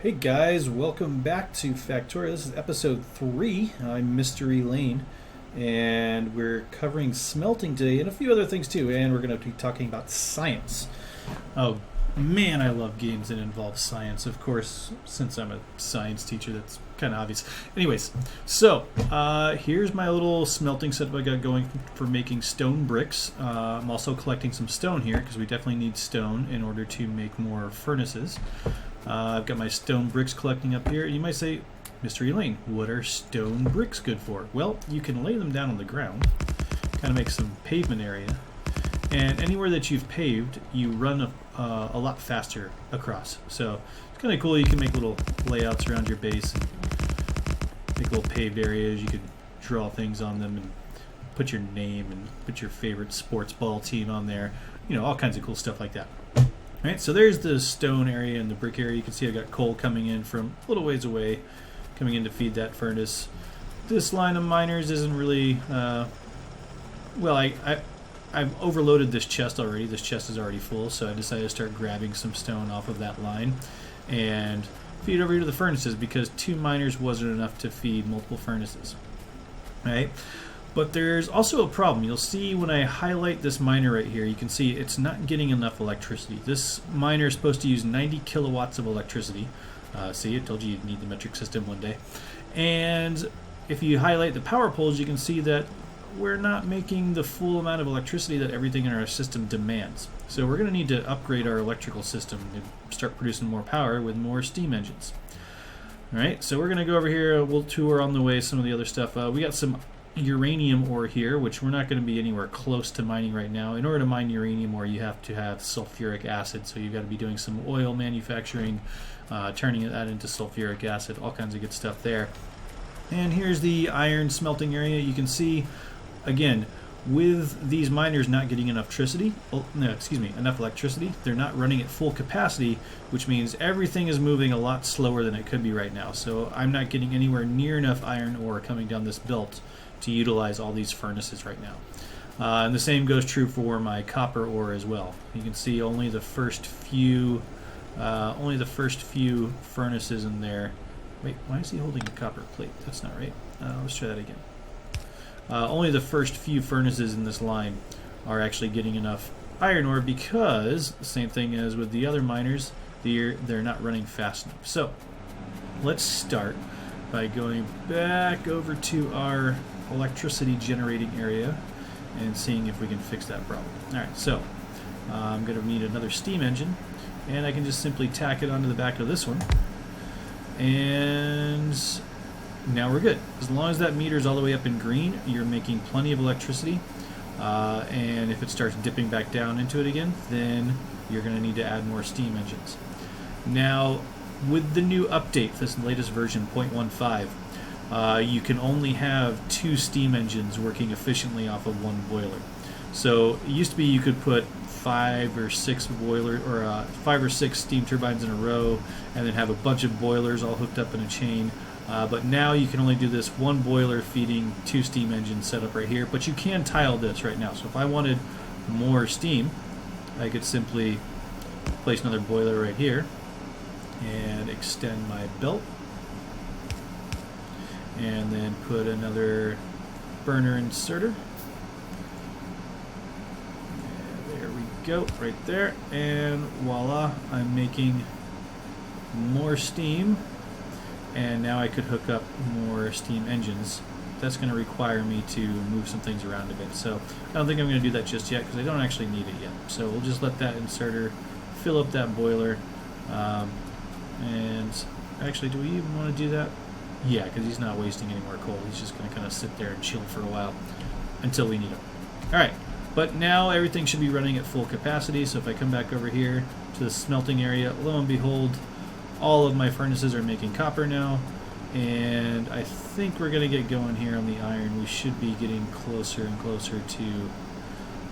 Hey guys, welcome back to Factorio. This is episode 3. I'm Mystery Lane, and we're covering smelting today and a few other things too. And we're going to be talking about science. Oh man, I love games that involve science. Of course, since I'm a science teacher, that's kind of obvious. Anyways, so here's my little smelting setup I got going for making stone bricks. I'm also collecting some stone here because we definitely need stone in order to make more furnaces. I've got my stone bricks collecting up here. You might say, Mystery Lane, what are stone bricks good for? Well, you can lay them down on the ground, kind of make some pavement area, and anywhere that you've paved, you run a lot faster across. So it's kind of cool. You can make little layouts around your base and make little paved areas. You can draw things on them and put your name and put your favorite sports ball team on there. You know, all kinds of cool stuff like that. Right, so there's the stone area and the brick area. You can see I got coal coming in from a little ways away, coming in to feed that furnace. This line of miners isn't really, well, I've overloaded this chest already. This chest is already full, so I decided to start grabbing some stone off of that line and feed over here to the furnaces because 2 miners wasn't enough to feed multiple furnaces. Right? But there's also a problem. You'll see when I highlight this miner right here, you can see it's not getting enough electricity. This miner is supposed to use 90 kilowatts of electricity. See, I told you you'd need the metric system one day. And if you highlight the power poles, you can see that we're not making the full amount of electricity that everything in our system demands. So we're going to need to upgrade our electrical system to start producing more power with more steam engines. All right, so we're going to go over here. We'll tour on the way some of the other stuff. We got some uranium ore here, which we're not going to be anywhere close to mining right now. In order to mine uranium ore, you have to have sulfuric acid, so you've got to be doing some oil manufacturing, turning that into sulfuric acid, all kinds of good stuff there. And here's the iron smelting area. You can see, again, with these miners not getting enough enough electricity, they're not running at full capacity, which means everything is moving a lot slower than it could be right now. So I'm not getting anywhere near enough iron ore coming down this belt to utilize all these furnaces right now. And the same goes true for my copper ore as well. You can see only the first few furnaces in there. Wait, why is he holding a copper plate? That's not right. Let's try that again. Only the first few furnaces in this line are actually getting enough iron ore because, the same thing as with the other miners, they're not running fast enough. So let's start by going back over to our electricity generating area and seeing if we can fix that problem. Alright, so I'm going to need another steam engine, and I can just simply tack it onto the back of this one, and now we're good. As long as that meter is all the way up in green, you're making plenty of electricity, and if it starts dipping back down into it again, then you're going to need to add more steam engines. Now, with the new update, this latest version 0.15, you can only have 2 steam engines working efficiently off of 1 boiler. So it used to be you could put 5 or 6 steam turbines in a row and then have a bunch of boilers all hooked up in a chain. But now you can only do this 1 boiler feeding 2 steam engines set up right here. But you can tile this right now. So if I wanted more steam, I could simply place another boiler right here and extend my belt, and then put another burner inserter. And there we go, right there, and voila, I'm making more steam, and now I could hook up more steam engines. That's going to require me to move some things around a bit, so I don't think I'm going to do that just yet because I don't actually need it yet. So we'll just let that inserter fill up that boiler. And actually, do we even want to do that? Yeah, because he's not wasting any more coal. He's just going to kind of sit there and chill for a while until we need him. Alright, but now everything should be running at full capacity. So if I come back over here to the smelting area, lo and behold, all of my furnaces are making copper now. And I think we're going to get going here on the iron. We should be getting closer and closer to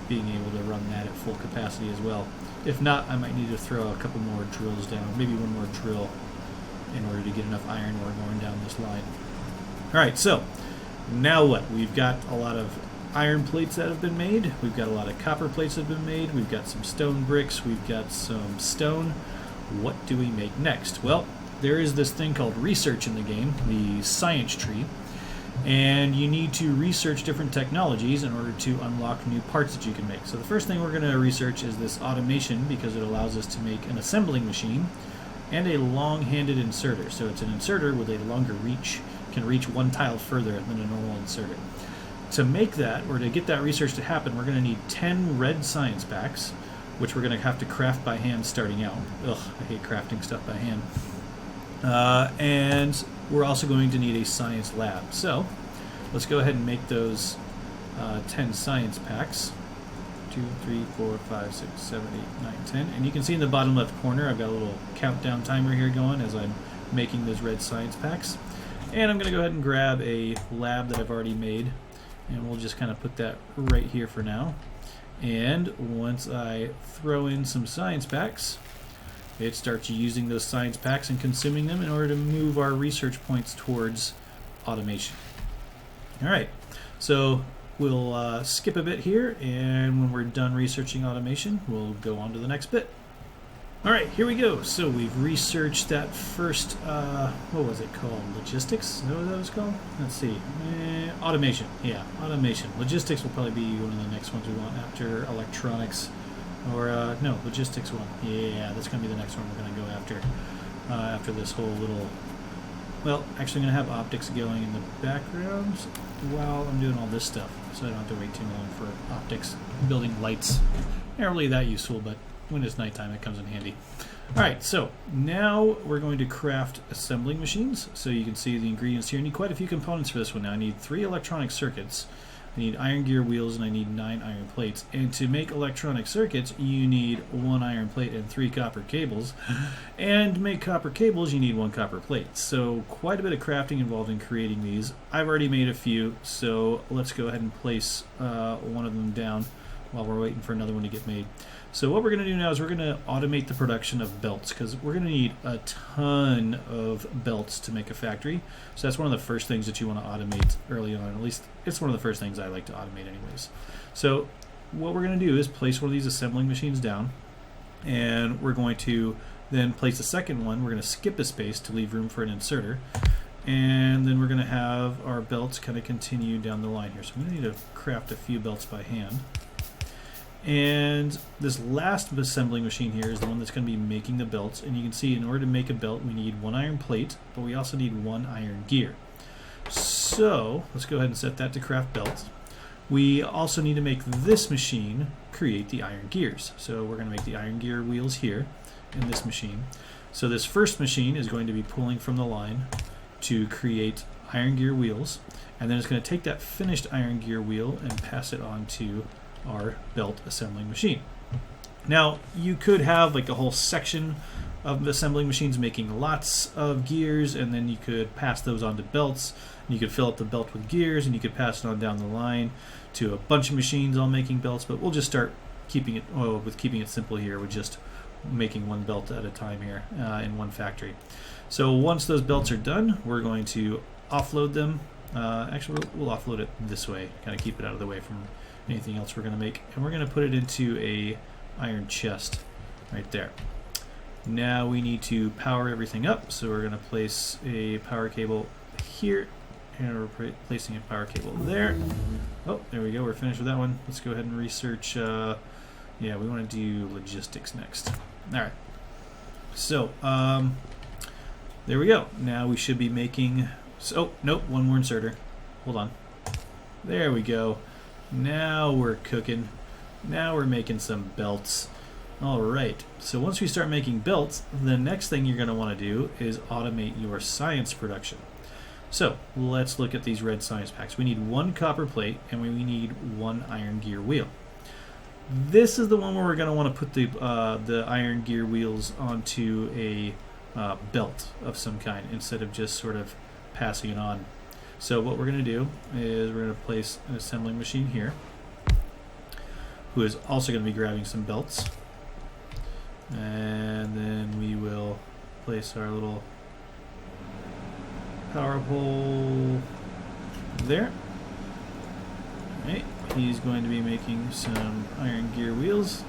being able to run that at full capacity as well. If not, I might need to throw a couple more drills down, maybe one more drill, in order to get enough iron ore going down this line. Alright, so now what? We've got a lot of iron plates that have been made, we've got a lot of copper plates that have been made, we've got some stone bricks, we've got some stone. What do we make next? Well, there is this thing called research in the game, the science tree, and you need to research different technologies in order to unlock new parts that you can make. So the first thing we're going to research is this automation, because it allows us to make an assembling machine and a long-handed inserter. So it's an inserter with a longer reach, can reach one tile further than a normal inserter. To make that, or to get that research to happen, we're going to need 10 red science packs, which we're going to have to craft by hand starting out. Ugh, I hate crafting stuff by hand. And we're also going to need a science lab. So let's go ahead and make those 10 science packs. 2, 3, 4, 5, 6, 7, 8, 9, 10. And you can see in the bottom left corner, I've got a little countdown timer here going as I'm making those red science packs. And I'm going to go ahead and grab a lab that I've already made, and we'll just kind of put that right here for now. And once I throw in some science packs, it starts using those science packs and consuming them in order to move our research points towards automation. Alright, so we'll skip a bit here, and when we're done researching automation, we'll go on to the next bit. Alright, here we go. So we've researched that first, what was it called? Logistics? Is that what that was called? Let's see. Automation. Yeah, automation. Logistics will probably be one of the next ones we want after electronics. Or, no, logistics one. Yeah, that's going to be the next one we're going to go after. After this whole little... Well, actually I'm going to have optics going in the background while I'm doing all this stuff, so I don't have to wait too long for optics. Building lights. Not really that useful, but when it's nighttime it comes in handy. Alright, so now we're going to craft assembling machines. So you can see the ingredients here. I need quite a few components for this one now. I need 3 electronic circuits, I need iron gear wheels, and I need 9 iron plates. And to make electronic circuits, you need 1 iron plate and 3 copper cables. And to make copper cables, you need 1 copper plate. So quite a bit of crafting involved in creating these. I've already made a few, so let's go ahead and place one of them down while we're waiting for another one to get made. So what we're going to do now is we're going to automate the production of belts, because we're going to need a ton of belts to make a factory. So that's one of the first things that you want to automate early on. At least it's one of the first things I like to automate anyways. So what we're going to do is place one of these assembling machines down, and we're going to then place a second one. We're going to skip a space to leave room for an inserter, and then we're going to have our belts kind of continue down the line here. So I'm going to need to craft a few belts by hand. And this last assembling machine here is the one that's going to be making the belts. And you can see in order to make a belt, we need 1 iron plate, but we also need 1 iron gear. So let's go ahead and set that to craft belts. We also need to make this machine create the iron gears. So we're going to make the iron gear wheels here in this machine. So this first machine is going to be pulling from the line to create iron gear wheels, and then it's going to take that finished iron gear wheel and pass it on to our belt assembling machine. Now you could have like a whole section of assembling machines making lots of gears, and then you could pass those on to belts, and you could fill up the belt with gears, and you could pass it on down the line to a bunch of machines all making belts. But we'll just start keeping it simple here with just making 1 belt at a time here in 1 factory. So once those belts are done, we're going to offload them. Actually, we'll offload it this way, kind of keep it out of the way from anything else we're going to make, and we're going to put it into a iron chest right there. Now we need to power everything up, so we're going to place a power cable here, and we're placing a power cable there. Oh, there we go, we're finished with that one. Let's go ahead and research, yeah, we want to do logistics next. Alright, so there we go. Now we should be making, oh, nope, 1 more inserter. Hold on. There we go. Now we're cooking. Now we're making some belts. Alright, so once we start making belts, the next thing you're going to want to do is automate your science production. So let's look at these red science packs. We need 1 copper plate, and we need 1 iron gear wheel. This is the one where we're going to want to put the iron gear wheels onto a belt of some kind instead of just sort of passing it on. So what we're going to do is we're going to place an assembling machine here, who is also going to be grabbing some belts. And then we will place our little power pole there. Alright, he's going to be making some iron gear wheels.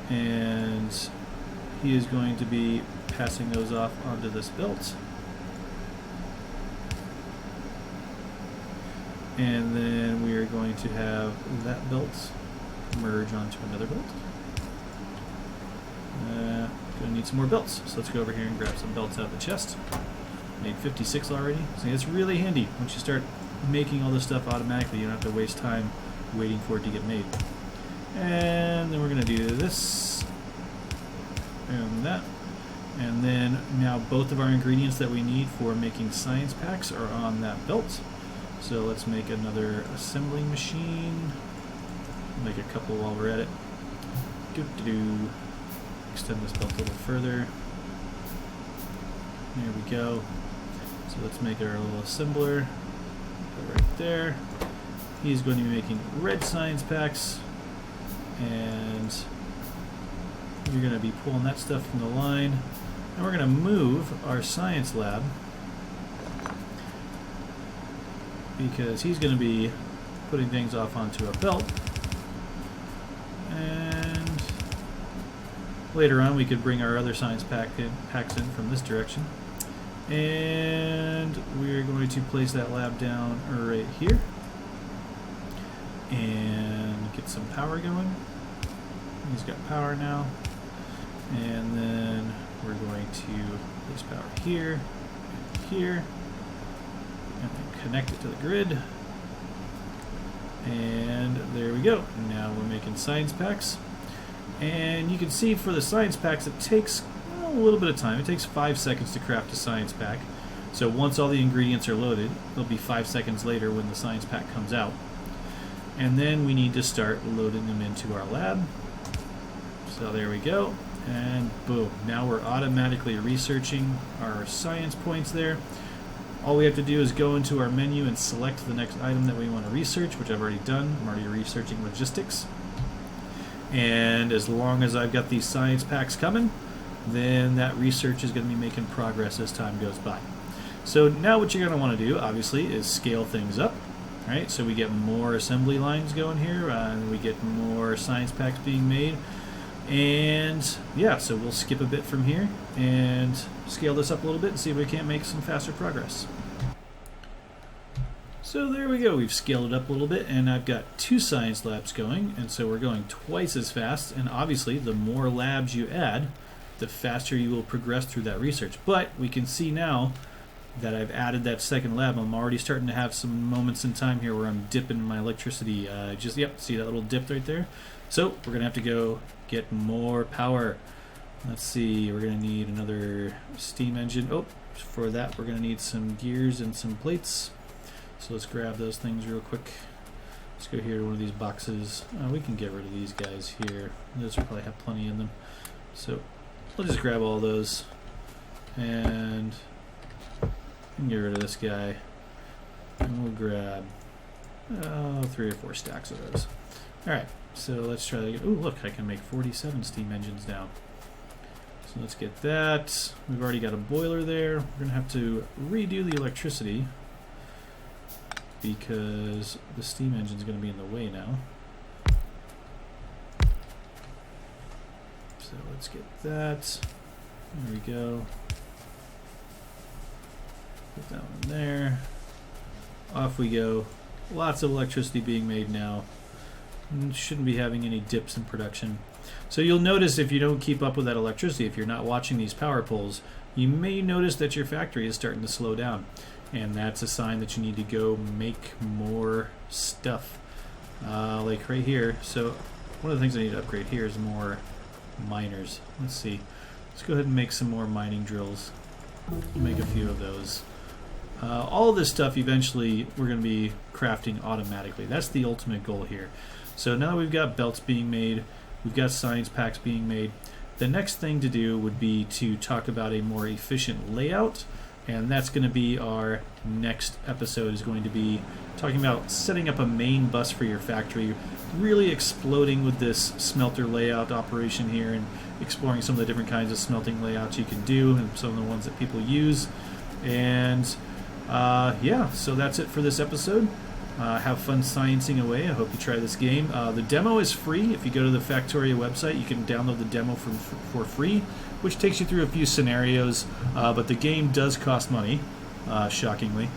And he is going to be passing those off onto this belt. And then we are going to have that belt merge onto another belt. Gonna need some more belts, so let's go over here and grab some belts out of the chest. Made 56 already. So it's really handy once you start making all this stuff automatically. You don't have to waste time waiting for it to get made. And then we're gonna do this and that. And then now both of our ingredients that we need for making science packs are on that belt. So let's make another assembling machine. Make a couple while we're at it. Extend this belt a little further. There we go. So let's make our little assembler. Go right there. He's going to be making red science packs. And you're going to be pulling that stuff from the line. And we're going to move our science lab, because he's going to be putting things off onto a belt. And later on we could bring our other science packs in from this direction. And we're going to place that lab down right here and get some power going. He's got power now. And then we're going to place power here and here. And then connect it to the grid. And there we go. Now we're making science packs. And you can see for the science packs it takes a little bit of time. It takes 5 seconds to craft a science pack. So once all the ingredients are loaded, it'll be 5 seconds later when the science pack comes out. And then we need to start loading them into our lab. So there we go. And boom. Now we're automatically researching our science points there. All we have to do is go into our menu and select the next item that we want to research, which I've already done. I'm already researching logistics. And as long as I've got these science packs coming, then that research is going to be making progress as time goes by. So now what you're going to want to do, obviously, is scale things up. Right? So we get more assembly lines going here, and we get more science packs being made. And yeah, so we'll skip a bit from here and scale this up a little bit and see if we can't make some faster progress. So there we go, we've scaled it up a little bit, and I've got 2 science labs going, and so we're going twice as fast. And obviously the more labs you add, the faster you will progress through that research. But we can see now that I've added that second lab, I'm already starting to have some moments in time here where I'm dipping my electricity. See that little dip right there? So we're gonna have to go get more power. Let's see, we're gonna need another steam engine. Oh, for that we're gonna need some gears and some plates. So let's grab those things real quick. Let's go here to one of these boxes. We can get rid of these guys here. Those will probably have plenty in them. So we'll just grab all those and get rid of this guy. And we'll grab 3 or 4 stacks of those. Alright, so let's try to get, ooh, look, I can make 47 steam engines now. So let's get that. We've already got a boiler there. We're going to have to redo the electricity because the steam engine is going to be in the way now. So let's get that. There we go. Put that one there. Off we go. Lots of electricity being made now. Shouldn't be having any dips in production. So you'll notice if you don't keep up with that electricity, if you're not watching these power poles, you may notice that your factory is starting to slow down. And that's a sign that you need to go make more stuff. Like right here. So one of the things I need to upgrade here is more miners. Let's see. Let's go ahead and make some more mining drills. Make a few of those. All of this stuff eventually we're going to be crafting automatically. That's the ultimate goal here. So now that we've got belts being made, we've got science packs being made, the next thing to do would be to talk about a more efficient layout, and that's going to be our next episode, is going to be talking about setting up a main bus for your factory, really exploding with this smelter layout operation here and exploring some of the different kinds of smelting layouts you can do and some of the ones that people use. And yeah, so that's it for this episode. Have fun sciencing away. I hope you try this game. The demo is free. If you go to the Factorio website, you can download the demo for free. which takes you through a few scenarios, but the game does cost money, shockingly.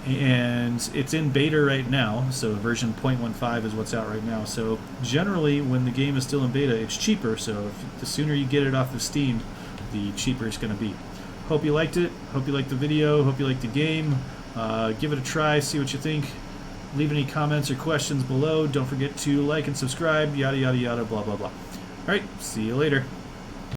And it's in beta right now, so version 0.15 is what's out right now. So generally, when the game is still in beta, it's cheaper. So the sooner you get it off of Steam, the cheaper it's going to be. Hope you liked it. Hope you liked the video. Hope you liked the game. Give it a try. See what you think. Leave any comments or questions below. Don't forget to like and subscribe. Yada yada yada. Blah blah blah. All right. See you later.